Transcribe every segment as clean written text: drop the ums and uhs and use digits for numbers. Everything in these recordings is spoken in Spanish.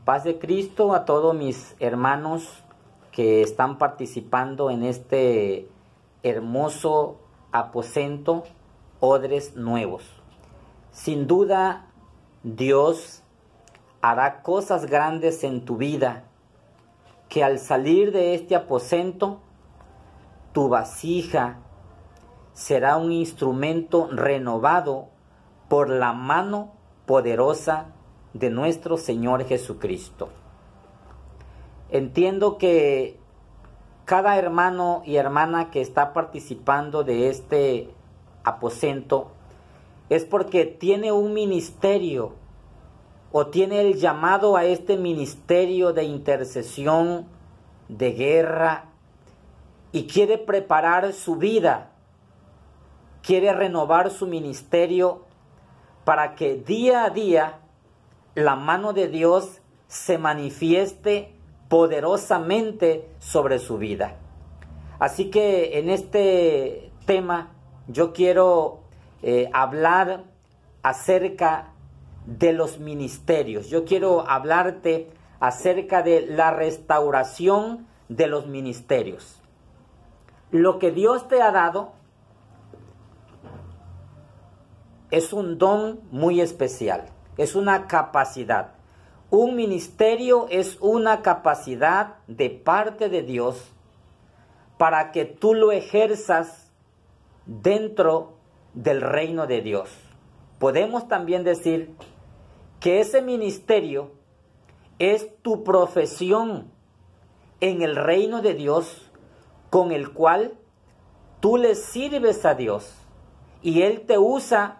Paz de Cristo a todos mis hermanos que están participando en este hermoso aposento, odres nuevos. Sin duda, Dios hará cosas grandes en tu vida, que al salir de este aposento, tu vasija será un instrumento renovado por la mano poderosa de nuestro Señor Jesucristo. Entiendo que cada hermano y hermana que está participando de este aposento es porque tiene un ministerio o tiene el llamado a este ministerio de intercesión, de guerra, y quiere preparar su vida, quiere renovar su ministerio para que día a día la mano de Dios se manifieste poderosamente sobre su vida. Así que en este tema yo quiero hablar acerca de los ministerios. Yo quiero hablarte acerca de la restauración de los ministerios. Lo que Dios te ha dado es un don muy especial. Es una capacidad. Un ministerio es una capacidad de parte de Dios para que tú lo ejerzas dentro del reino de Dios. Podemos también decir que ese ministerio es tu profesión en el reino de Dios, con el cual tú le sirves a Dios y Él te usa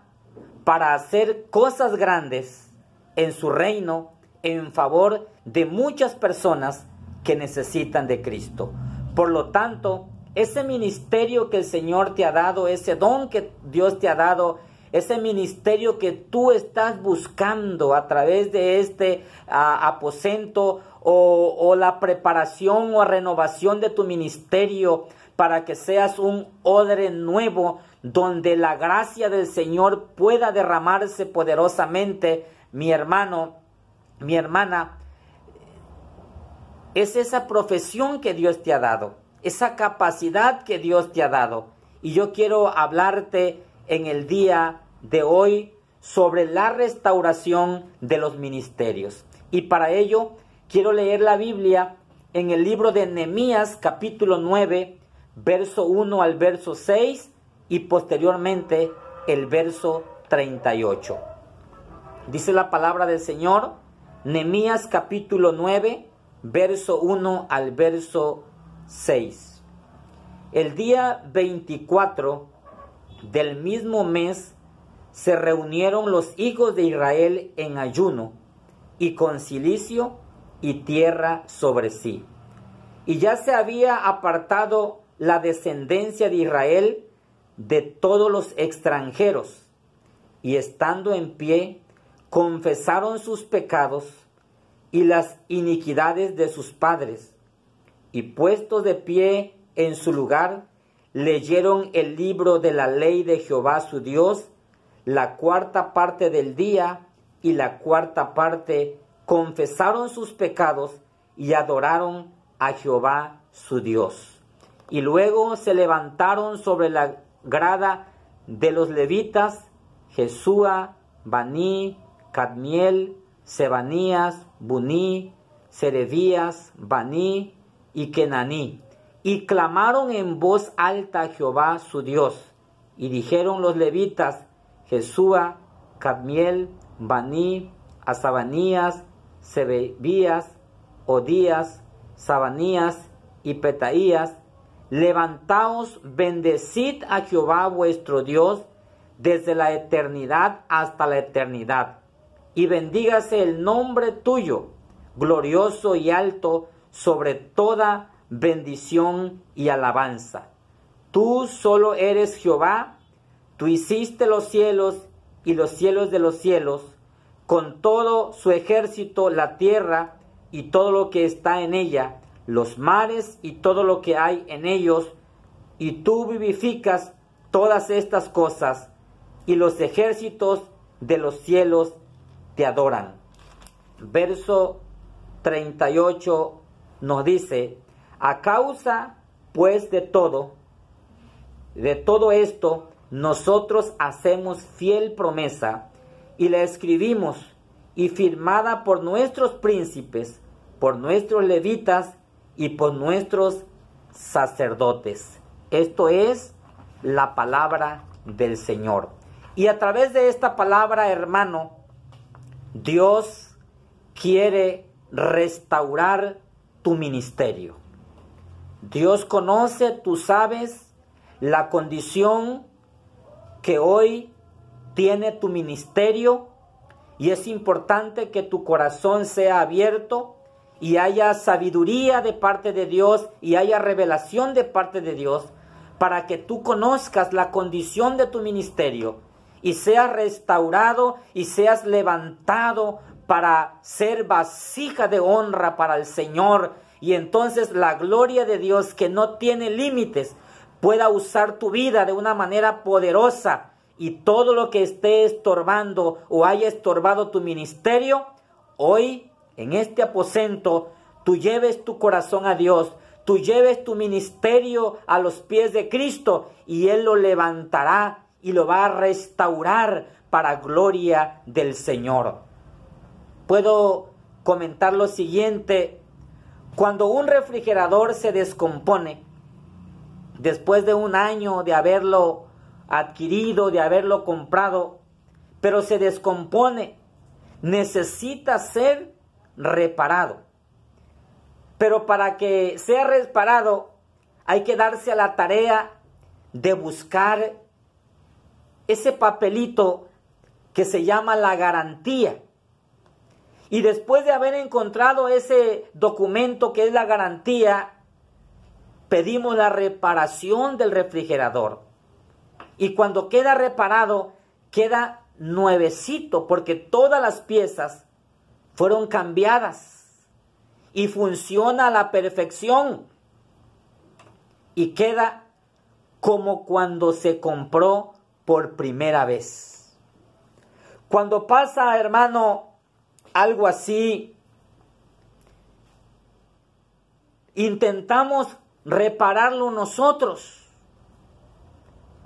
para hacer cosas grandes en su reino en favor de muchas personas que necesitan de Cristo. Por lo tanto, ese ministerio que el Señor te ha dado, ese don que Dios te ha dado, ese ministerio que tú estás buscando a través de este aposento o la preparación o renovación de tu ministerio para que seas un odre nuevo donde la gracia del Señor pueda derramarse poderosamente, mi hermano, mi hermana, es esa profesión que Dios te ha dado, esa capacidad que Dios te ha dado. Y yo quiero hablarte en el día de hoy sobre la restauración de los ministerios. Y para ello quiero leer la Biblia en el libro de Nehemías, capítulo 9, verso 1 al verso 6 y posteriormente el verso 38. Dice la palabra del Señor, Nehemías capítulo 9, verso 1 al verso 6. El día 24 del mismo mes se reunieron los hijos de Israel en ayuno y con cilicio y tierra sobre sí. Y ya se había apartado la descendencia de Israel de todos los extranjeros, y estando en pie, confesaron sus pecados y las iniquidades de sus padres, y puestos de pie en su lugar, leyeron el libro de la ley de Jehová su Dios, la cuarta parte del día, y la cuarta parte confesaron sus pecados y adoraron a Jehová su Dios. Y luego se levantaron sobre la grada de los levitas, Jesúa, Baní, Cadmiel, Sebanías, Buní, Serebías, Baní y Kenaní, y clamaron en voz alta a Jehová su Dios. Y dijeron los levitas, Jesúa, Cadmiel, Baní, Asabanías, Serebías, Odías, Sabanías y Petaías, levantaos, bendecid a Jehová vuestro Dios desde la eternidad hasta la eternidad, y bendígase el nombre tuyo, glorioso y alto, sobre toda bendición y alabanza. Tú solo eres Jehová, tú hiciste los cielos y los cielos de los cielos, con todo su ejército, la tierra y todo lo que está en ella, los mares y todo lo que hay en ellos, y tú vivificas todas estas cosas, y los ejércitos de los cielos te adoran. Verso 38 nos dice: a causa pues de todo esto, nosotros hacemos fiel promesa y la escribimos y firmada por nuestros príncipes, por nuestros levitas y por nuestros sacerdotes. Esto es la palabra del Señor. Y a través de esta palabra, hermano, Dios quiere restaurar tu ministerio. Dios conoce, tú sabes, la condición que hoy tiene tu ministerio, y es importante que tu corazón sea abierto y haya sabiduría de parte de Dios y haya revelación de parte de Dios para que tú conozcas la condición de tu ministerio y seas restaurado y seas levantado para ser vasija de honra para el Señor. Y entonces la gloria de Dios, que no tiene límites, pueda usar tu vida de una manera poderosa, y todo lo que esté estorbando o haya estorbado tu ministerio, hoy en este aposento tú lleves tu corazón a Dios, tú lleves tu ministerio a los pies de Cristo, y Él lo levantará y lo va a restaurar para gloria del Señor. Puedo comentar lo siguiente: cuando un refrigerador se descompone, después de un año de haberlo adquirido, de haberlo comprado, pero se descompone, necesita ser reparado. Pero para que sea reparado, hay que darse a la tarea de buscar ese papelito que se llama la garantía. Y después de haber encontrado ese documento que es la garantía, pedimos la reparación del refrigerador. Y cuando queda reparado, queda nuevecito, porque todas las piezas fueron cambiadas y funciona a la perfección. Y queda como cuando se compró por primera vez. Cuando pasa, hermano, algo así, intentamos repararlo nosotros,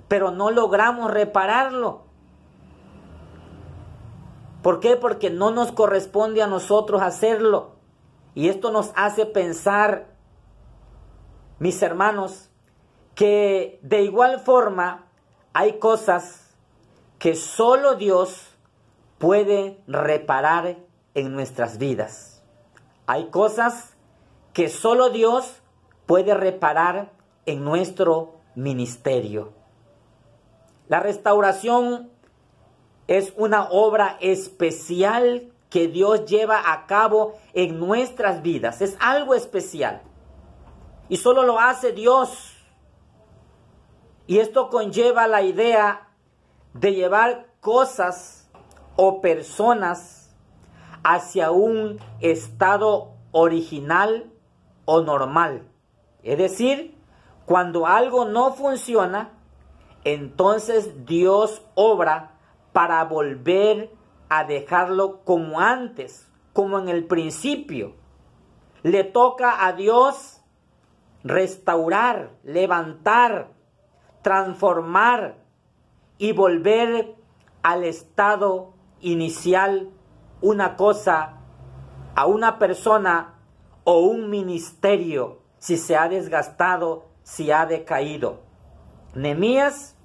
pero no logramos repararlo. ¿Por qué? Porque no nos corresponde a nosotros hacerlo. Y esto nos hace pensar, mis hermanos, que de igual forma hay cosas que solo Dios puede reparar en nuestras vidas. Hay cosas que solo Dios puede reparar en nuestro ministerio. La restauración es una obra especial que Dios lleva a cabo en nuestras vidas. Es algo especial. Y solo lo hace Dios. Y esto conlleva la idea de llevar cosas o personas hacia un estado original o normal. Es decir, cuando algo no funciona, entonces Dios obra para volver a dejarlo como antes, como en el principio. Le toca a Dios restaurar, levantar, transformar y volver al estado inicial una cosa, a una persona o un ministerio, si se ha desgastado, si ha decaído. Nehemías,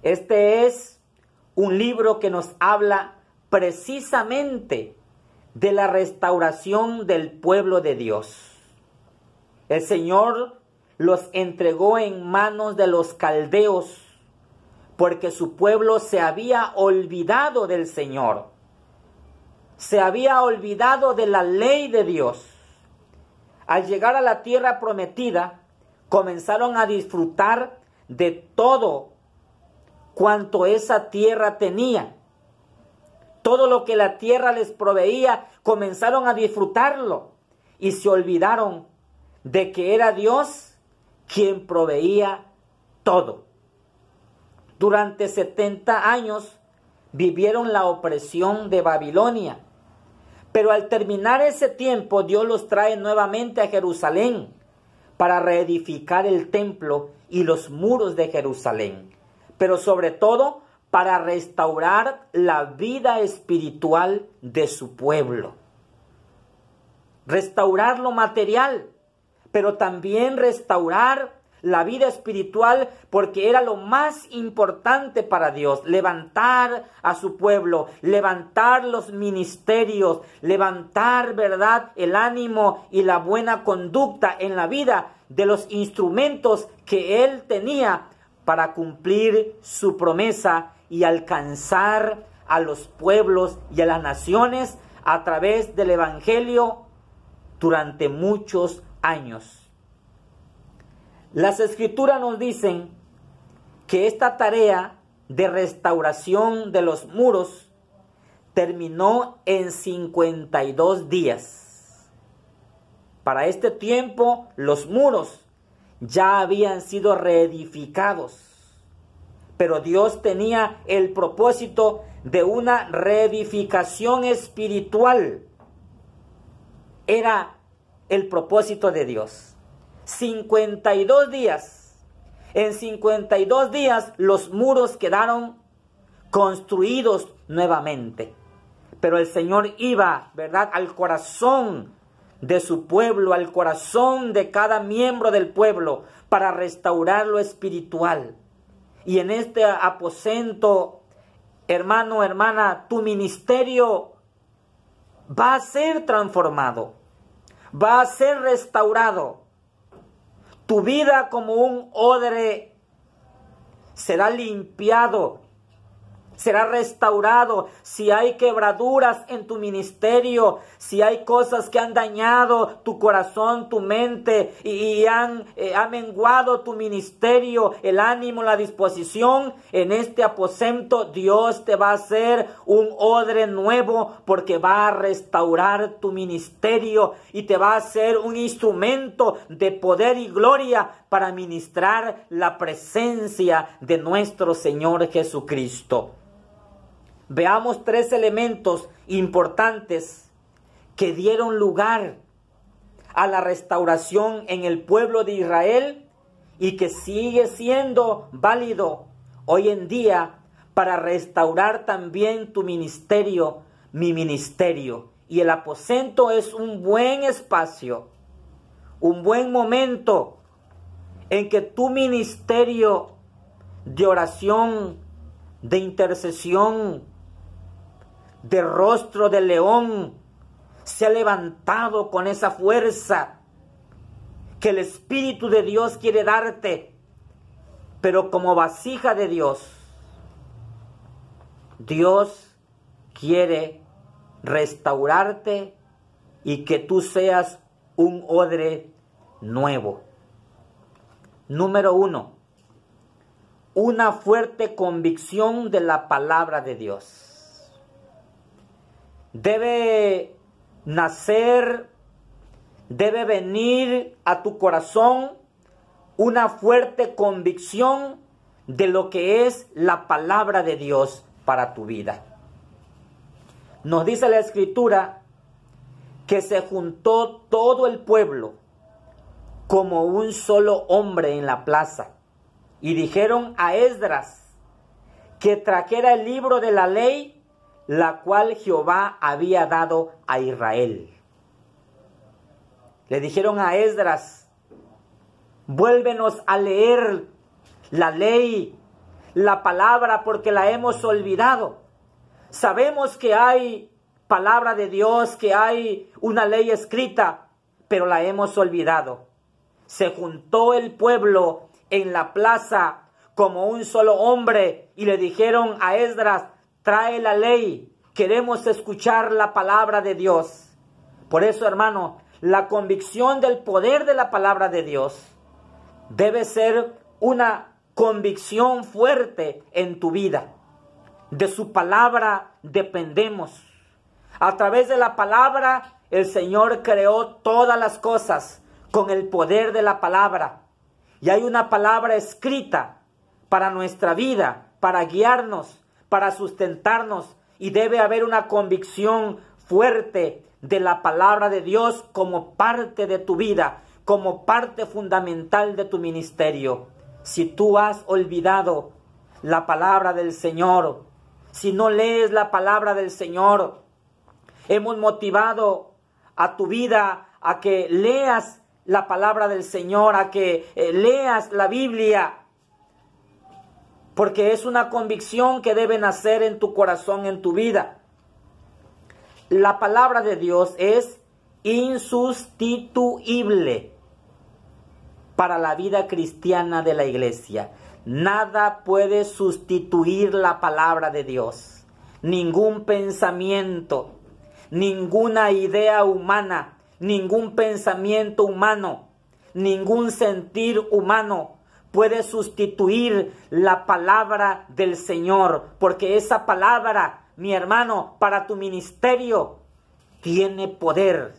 este es un libro que nos habla precisamente de la restauración del pueblo de Dios. El Señor los entregó en manos de los caldeos porque su pueblo se había olvidado del Señor. Se había olvidado de la ley de Dios. Al llegar a la tierra prometida, comenzaron a disfrutar de todo cuanto esa tierra tenía. Todo lo que la tierra les proveía, comenzaron a disfrutarlo y se olvidaron de que era Dios quien proveía todo. Durante 70 años vivieron la opresión de Babilonia, Pero al terminar ese tiempo, Dios los trae nuevamente a Jerusalén para reedificar el templo y los muros de Jerusalén. Pero sobre todo, para restaurar la vida espiritual de su pueblo. Restaurar lo material, pero también restaurar la vida espiritual, porque era lo más importante para Dios. Levantar a su pueblo, levantar los ministerios, levantar, ¿verdad?, el ánimo y la buena conducta en la vida de los instrumentos que Él tenía para cumplir su promesa y alcanzar a los pueblos y a las naciones a través del Evangelio durante muchos años. Las Escrituras nos dicen que esta tarea de restauración de los muros terminó en 52 días. Para este tiempo, los muros ya habían sido reedificados. Pero Dios tenía el propósito de una reedificación espiritual. Era el propósito de Dios. 52 días. En 52 días los muros quedaron construidos nuevamente. Pero el Señor iba, ¿verdad?, al corazón de su pueblo, al corazón de cada miembro del pueblo, para restaurar lo espiritual. Y en este aposento, hermano, hermana, tu ministerio va a ser transformado, va a ser restaurado. Tu vida como un odre será limpiado, será restaurado. Si hay quebraduras en tu ministerio, si hay cosas que han dañado tu corazón, tu mente y han menguado tu ministerio, el ánimo, la disposición, en este aposento Dios te va a hacer un odre nuevo, porque va a restaurar tu ministerio y te va a hacer un instrumento de poder y gloria para ministrar la presencia de nuestro Señor Jesucristo. Veamos 3 elementos importantes que dieron lugar a la restauración en el pueblo de Israel y que sigue siendo válido hoy en día para restaurar también tu ministerio, mi ministerio. Y el aposento es un buen espacio, un buen momento en que tu ministerio de oración, de intercesión, de rostro de león, se ha levantado con esa fuerza que el Espíritu de Dios quiere darte. Pero como vasija de Dios, Dios quiere restaurarte y que tú seas un odre nuevo. Número 1, una fuerte convicción de la palabra de Dios. Debe nacer, debe venir a tu corazón una fuerte convicción de lo que es la palabra de Dios para tu vida. Nos dice la Escritura que se juntó todo el pueblo como un solo hombre en la plaza y dijeron a Esdras que trajera el libro de la ley, la cual Jehová había dado a Israel. Le dijeron a Esdras: vuélvenos a leer la ley, la palabra, porque la hemos olvidado. Sabemos que hay palabra de Dios, que hay una ley escrita, pero la hemos olvidado. Se juntó el pueblo en la plaza como un solo hombre y le dijeron a Esdras: trae la ley, queremos escuchar la palabra de Dios. Por eso, hermano, la convicción del poder de la palabra de Dios debe ser una convicción fuerte en tu vida. De su palabra dependemos. A través de la palabra, el Señor creó todas las cosas con el poder de la palabra. Y hay una palabra escrita para nuestra vida, para guiarnos, para sustentarnos, y debe haber una convicción fuerte de la palabra de Dios como parte de tu vida, como parte fundamental de tu ministerio. Si tú has olvidado la palabra del Señor, si no lees la palabra del Señor, hemos motivado a tu vida a que leas la palabra del Señor, a que leas la Biblia, porque es una convicción que debe nacer en tu corazón, en tu vida. La palabra de Dios es insustituible para la vida cristiana de la iglesia. Nada puede sustituir la palabra de Dios. Ningún pensamiento, ninguna idea humana, ningún pensamiento humano, ningún sentir humano puede sustituir la palabra del Señor, porque esa palabra, mi hermano, para tu ministerio tiene poder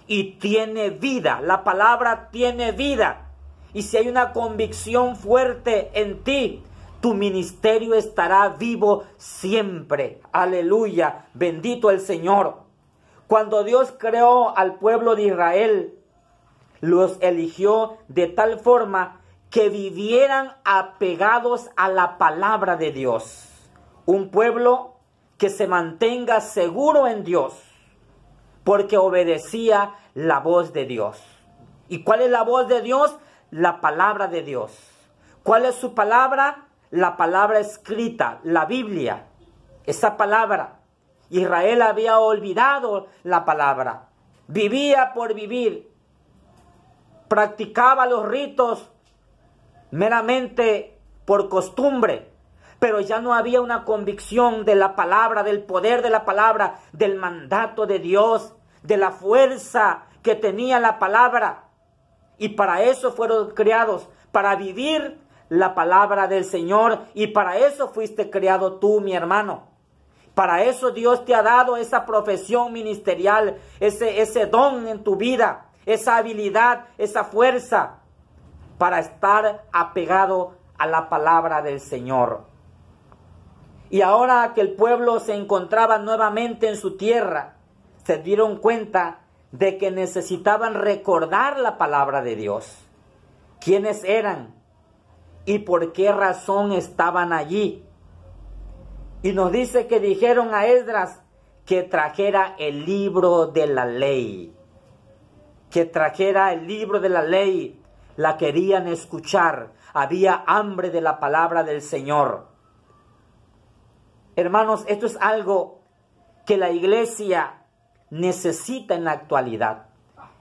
y tiene vida. La palabra tiene vida. Y si hay una convicción fuerte en ti, tu ministerio estará vivo siempre. Aleluya, bendito el Señor. Cuando Dios creó al pueblo de Israel, los eligió de tal forma que vivieran apegados a la palabra de Dios. Un pueblo que se mantenga seguro en Dios, porque obedecía la voz de Dios. ¿Y cuál es la voz de Dios? La palabra de Dios. ¿Cuál es su palabra? La palabra escrita, la Biblia. Esa palabra. Israel había olvidado la palabra. Vivía por vivir. Practicaba los ritos meramente por costumbre. Pero ya no había una convicción de la palabra, del poder de la palabra, del mandato de Dios, de la fuerza que tenía la palabra. Y para eso fueron creados, para vivir la palabra del Señor. Y para eso fuiste creado tú, mi hermano. Para eso Dios te ha dado esa profesión ministerial, ese don en tu vida, esa habilidad, esa fuerza, para estar apegado a la palabra del Señor. Y ahora que el pueblo se encontraba nuevamente en su tierra, se dieron cuenta de que necesitaban recordar la palabra de Dios. ¿Quiénes eran? ¿Y por qué razón estaban allí? Y nos dice que dijeron a Esdras que trajera el libro de la ley. Que trajera el libro de la ley. La querían escuchar. Había hambre de la palabra del Señor. Hermanos, esto es algo que la iglesia necesita en la actualidad.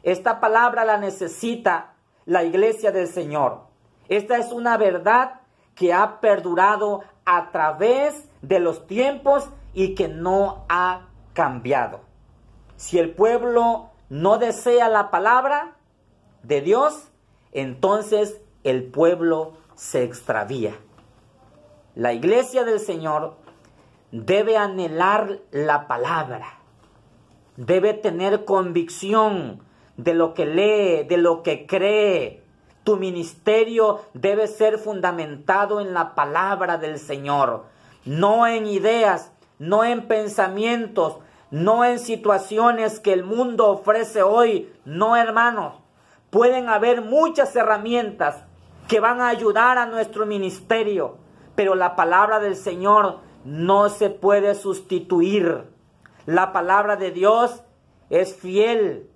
Esta palabra la necesita la iglesia del Señor. Esta es una verdad que ha perdurado a través de los tiempos y que no ha cambiado. Si el pueblo no desea la palabra de Dios, entonces el pueblo se extravía. La iglesia del Señor debe anhelar la palabra. Debe tener convicción de lo que lee, de lo que cree. Tu ministerio debe ser fundamentado en la palabra del Señor. No en ideas, no en pensamientos, no en situaciones que el mundo ofrece hoy. No, hermanos. Pueden haber muchas herramientas que van a ayudar a nuestro ministerio, pero la palabra del Señor no se puede sustituir. La palabra de Dios es fiel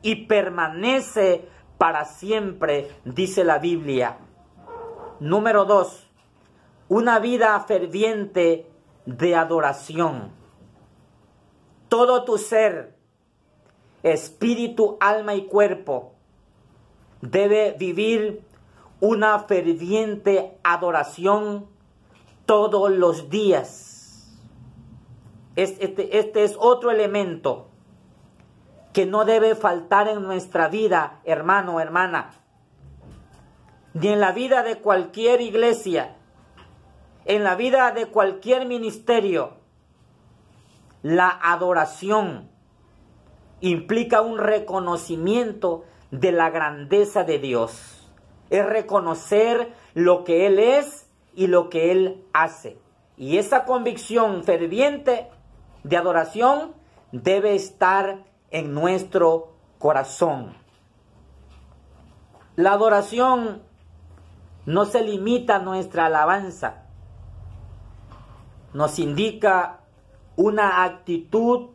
y permanece para siempre, dice la Biblia. Número 2, una vida ferviente de adoración. Todo tu ser, espíritu, alma y cuerpo, debe vivir una ferviente adoración todos los días. Este es otro elemento que no debe faltar en nuestra vida, hermano, hermana, ni en la vida de cualquier iglesia, en la vida de cualquier ministerio. La adoración implica un reconocimiento de la grandeza de Dios. Es reconocer lo que Él es y lo que Él hace. Y esa convicción ferviente de adoración debe estar en nuestro corazón. La adoración no se limita a nuestra alabanza. Nos indica una actitud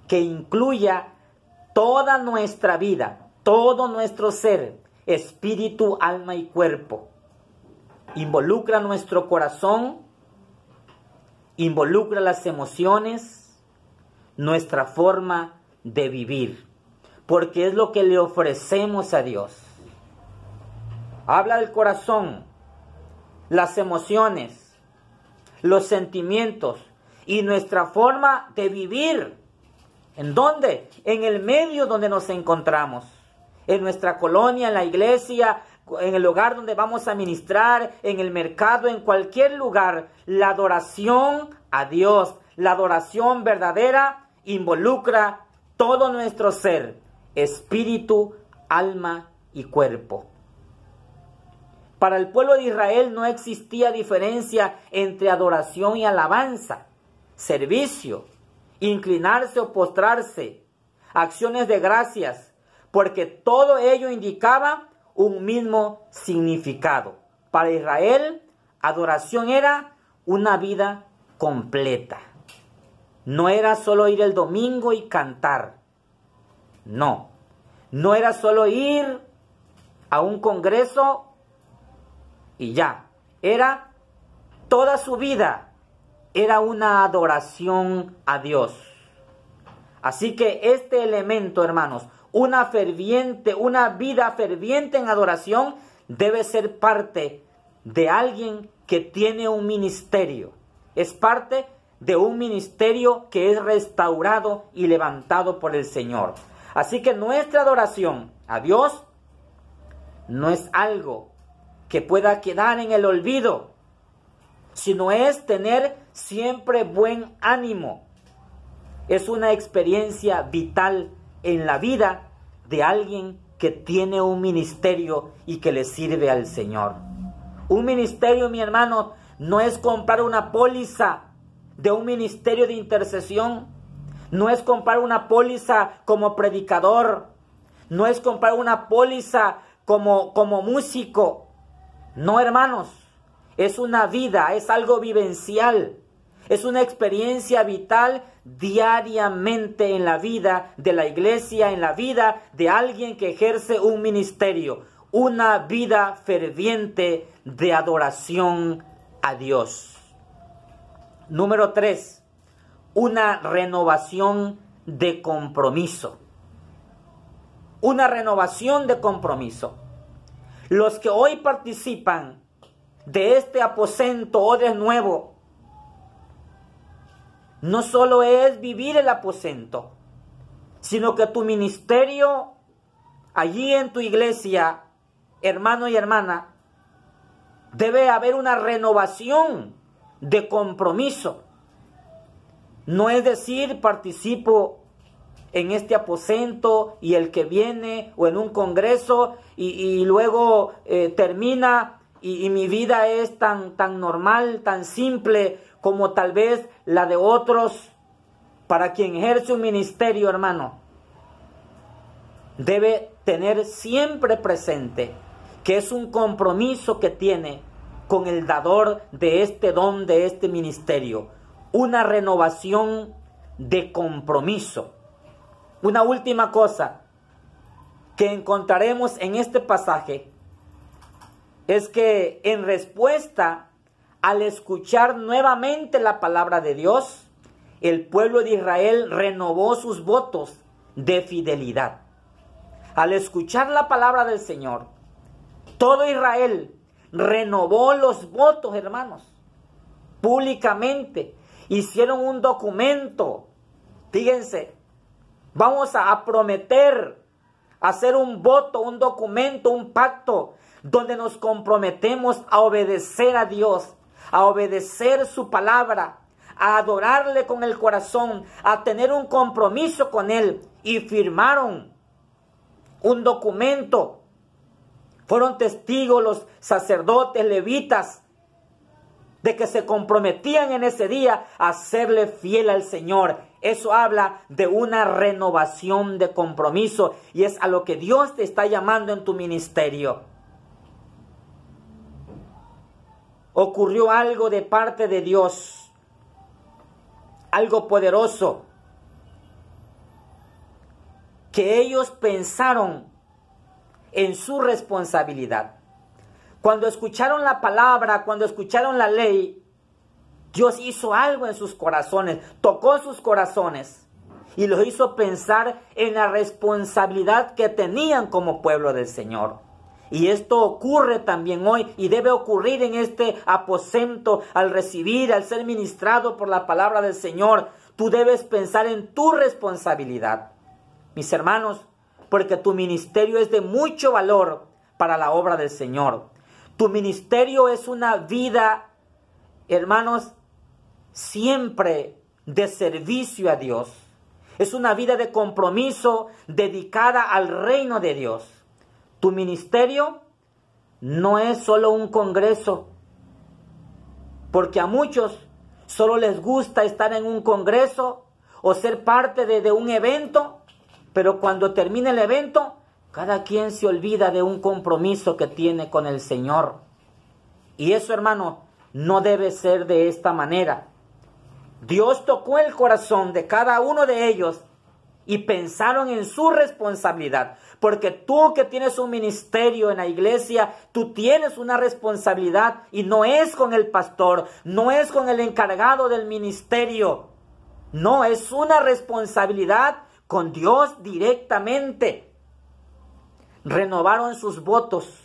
que incluya toda nuestra vida, todo nuestro ser, espíritu, alma y cuerpo. Involucra nuestro corazón, involucra las emociones, nuestra forma de vivir, porque es lo que le ofrecemos a Dios. Habla del corazón, las emociones, los sentimientos y nuestra forma de vivir. ¿En dónde? En el medio donde nos encontramos. En nuestra colonia, en la iglesia, en el lugar donde vamos a ministrar, en el mercado, en cualquier lugar. La adoración a Dios, la adoración verdadera, involucra todo nuestro ser, espíritu, alma y cuerpo. Para el pueblo de Israel no existía diferencia entre adoración y alabanza, servicio, inclinarse o postrarse, acciones de gracias, porque todo ello indicaba un mismo significado. Para Israel, adoración era una vida completa. No era solo ir el domingo y cantar. No era solo ir a un congreso y ya. Era toda su vida. Era una adoración a Dios. Así que este elemento, hermanos, una vida ferviente en adoración debe ser parte de alguien que tiene un ministerio. Es parte de un ministerio que es restaurado y levantado por el Señor. Así que nuestra adoración a Dios no es algo que pueda quedar en el olvido, sino es tener siempre buen ánimo. Es una experiencia vital en la vida de alguien que tiene un ministerio y que le sirve al Señor. Un ministerio, mi hermano, no es comprar una póliza de un ministerio de intercesión, no es comprar una póliza como predicador, no es comprar una póliza como músico. No, hermanos, es una vida, es algo vivencial, es una experiencia vital diariamente en la vida de la iglesia, en la vida de alguien que ejerce un ministerio, una vida ferviente de adoración a Dios. Número 3, una renovación de compromiso. Una renovación de compromiso. Los que hoy participan de este aposento odres nuevo, no solo es vivir el aposento, sino que tu ministerio allí en tu iglesia, hermano y hermana, debe haber una renovación de compromiso. No es decir, participo en este aposento y el que viene o en un congreso y luego termina y mi vida es tan normal, tan simple como tal vez la de otros. Para quien ejerce un ministerio, hermano, debe tener siempre presente que es un compromiso que tiene con el dador de este don, de este ministerio. Una renovación de compromiso. Una última cosa que encontraremos en este pasaje es que en respuesta al escuchar nuevamente la palabra de Dios, el pueblo de Israel renovó sus votos de fidelidad. Al escuchar la palabra del Señor, todo Israel renovó los votos, hermanos, públicamente. Hicieron un documento. Fíjense, vamos a prometer, hacer un voto, un documento, un pacto, donde nos comprometemos a obedecer a Dios, a obedecer su palabra, a adorarle con el corazón, a tener un compromiso con Él. Y firmaron un documento. Fueron testigos los sacerdotes levitas de que se comprometían en ese día a serle fiel al Señor. Eso habla de una renovación de compromiso y es a lo que Dios te está llamando en tu ministerio. Ocurrió algo de parte de Dios, algo poderoso, que ellos pensaron en su responsabilidad. Cuando escucharon la palabra, cuando escucharon la ley, Dios hizo algo en sus corazones, tocó sus corazones y los hizo pensar en la responsabilidad que tenían como pueblo del Señor. Y esto ocurre también hoy y debe ocurrir en este aposento al recibir, al ser ministrado por la palabra del Señor. Tú debes pensar en tu responsabilidad, mis hermanos, porque tu ministerio es de mucho valor para la obra del Señor. Tu ministerio es una vida, hermanos, siempre de servicio a Dios. Es una vida de compromiso dedicada al reino de Dios. Tu ministerio no es solo un congreso, porque a muchos solo les gusta estar en un congreso o ser parte de un evento, pero cuando termina el evento, cada quien se olvida de un compromiso que tiene con el Señor. Y eso, hermano, no debe ser de esta manera. Dios tocó el corazón de cada uno de ellos y pensaron en su responsabilidad. Porque tú que tienes un ministerio en la iglesia, tú tienes una responsabilidad y no es con el pastor, no es con el encargado del ministerio. No, es una responsabilidad con Dios directamente. Renovaron sus votos,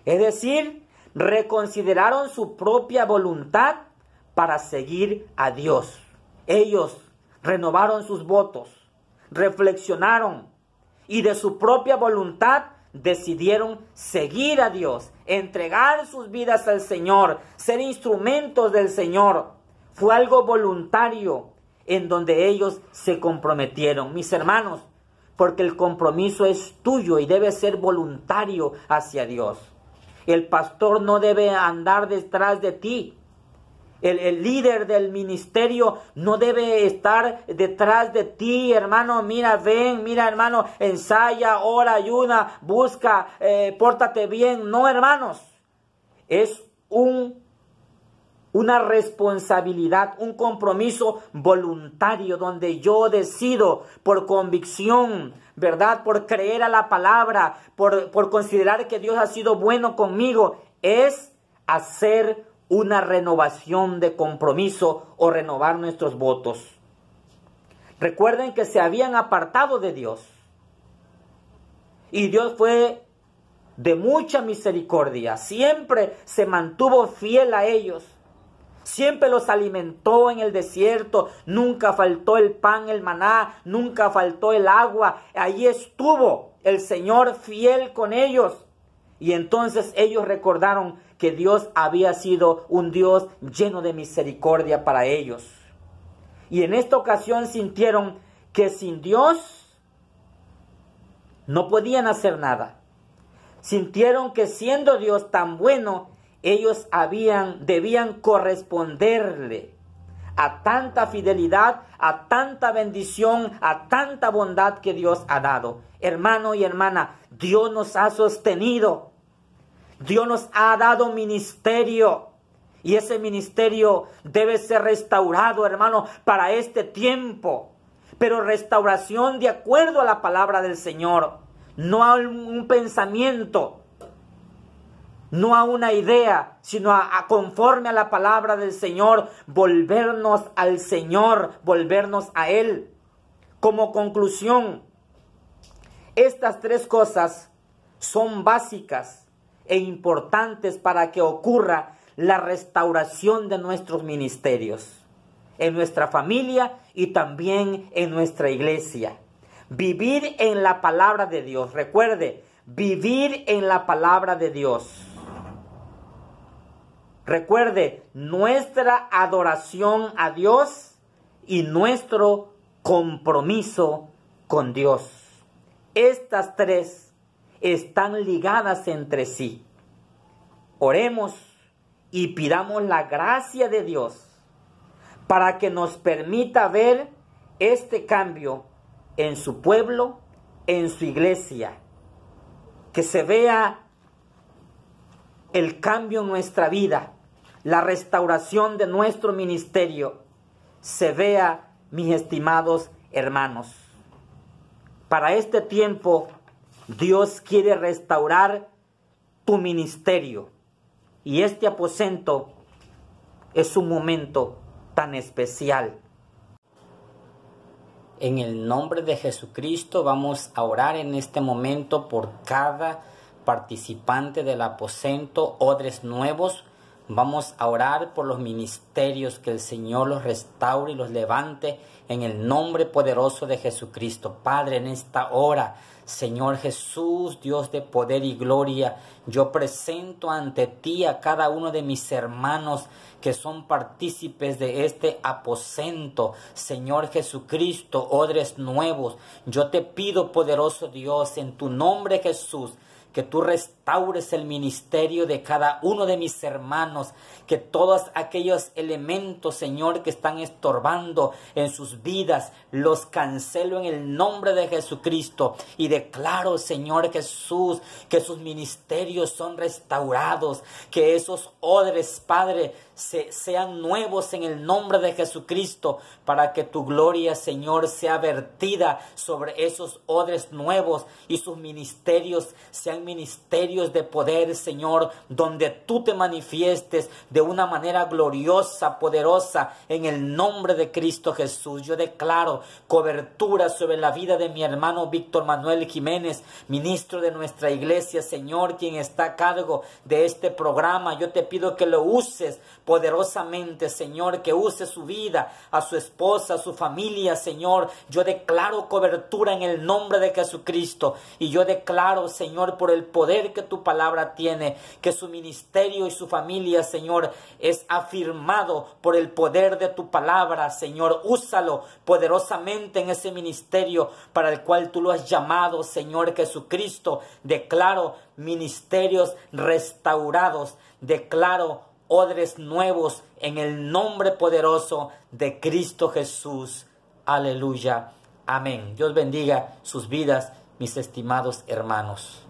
es decir, reconsideraron su propia voluntad para seguir a Dios. Ellos renovaron sus votos, reflexionaron y de su propia voluntad decidieron seguir a Dios, entregar sus vidas al Señor, ser instrumentos del Señor. Fue algo voluntario en donde ellos se comprometieron. Mis hermanos, porque el compromiso es tuyo y debe ser voluntario hacia Dios. El pastor no debe andar detrás de ti. El líder del ministerio no debe estar detrás de ti, hermano. Mira, ven, mira, hermano, ensaya, ora, ayuna, busca, pórtate bien. No, hermanos. Es una responsabilidad, un compromiso voluntario donde yo decido por convicción, ¿verdad? Por creer a la palabra, por considerar que Dios ha sido bueno conmigo. Es hacer una renovación de compromiso o renovar nuestros votos. Recuerden que se habían apartado de Dios. Y Dios fue de mucha misericordia. Siempre se mantuvo fiel a ellos. Siempre los alimentó en el desierto. Nunca faltó el pan, el maná. Nunca faltó el agua. Allí estuvo el Señor fiel con ellos. Y entonces ellos recordaron que Dios había sido un Dios lleno de misericordia para ellos. Y en esta ocasión sintieron que sin Dios no podían hacer nada. Sintieron que siendo Dios tan bueno, ellos debían corresponderle a tanta fidelidad, a tanta bendición, a tanta bondad que Dios ha dado. Hermano y hermana, Dios nos ha sostenido. Dios nos ha dado ministerio. Y ese ministerio debe ser restaurado, hermano, para este tiempo. Pero restauración de acuerdo a la palabra del Señor. No a un pensamiento, no a una idea, sino a conforme a la palabra del Señor, volvernos al Señor, volvernos a Él. Como conclusión, estas tres cosas son básicas e importantes para que ocurra la restauración de nuestros ministerios, en nuestra familia y también en nuestra iglesia. Vivir en la palabra de Dios. Recuerde, vivir en la palabra de Dios. Recuerde, nuestra adoración a Dios y nuestro compromiso con Dios. Estas tres están ligadas entre sí. Oremos y pidamos la gracia de Dios para que nos permita ver este cambio en su pueblo, en su iglesia. Que se vea el cambio en nuestra vida, la restauración de nuestro ministerio, se vea, mis estimados hermanos. Para este tiempo, Dios quiere restaurar tu ministerio. Y este aposento es un momento tan especial. En el nombre de Jesucristo vamos a orar en este momento por cada participante del aposento, odres nuevos. Vamos a orar por los ministerios, que el Señor los restaure y los levante en el nombre poderoso de Jesucristo. Padre, en esta hora, Señor Jesús, Dios de poder y gloria, yo presento ante ti a cada uno de mis hermanos que son partícipes de este aposento. Señor Jesucristo, odres nuevos, yo te pido, poderoso Dios, en tu nombre, Jesús, que tú restaures el ministerio de cada uno de mis hermanos, que todos aquellos elementos, Señor, que están estorbando en sus vidas, los cancelo en el nombre de Jesucristo y declaro, Señor Jesús, que sus ministerios son restaurados, que esos odres, Padre, sean nuevos en el nombre de Jesucristo, para que tu gloria, Señor, sea vertida sobre esos odres nuevos y sus ministerios sean ministerios de poder, Señor, donde tú te manifiestes de una manera gloriosa, poderosa, en el nombre de Cristo Jesús. Yo declaro cobertura sobre la vida de mi hermano Víctor Manuel Jiménez, ministro de nuestra iglesia, Señor, quien está a cargo de este programa. Yo te pido que lo uses poderosamente, Señor, que use su vida, a su esposa, a su familia, Señor. Yo declaro cobertura en el nombre de Jesucristo y yo declaro, Señor, por el poder que tu palabra tiene, que su ministerio y su familia, Señor, es afirmado por el poder de tu palabra, Señor. Úsalo poderosamente en ese ministerio para el cual tú lo has llamado, Señor Jesucristo. Declaro ministerios restaurados, declaro odres nuevos en el nombre poderoso de Cristo Jesús. Aleluya. Amén. Dios bendiga sus vidas, mis estimados hermanos.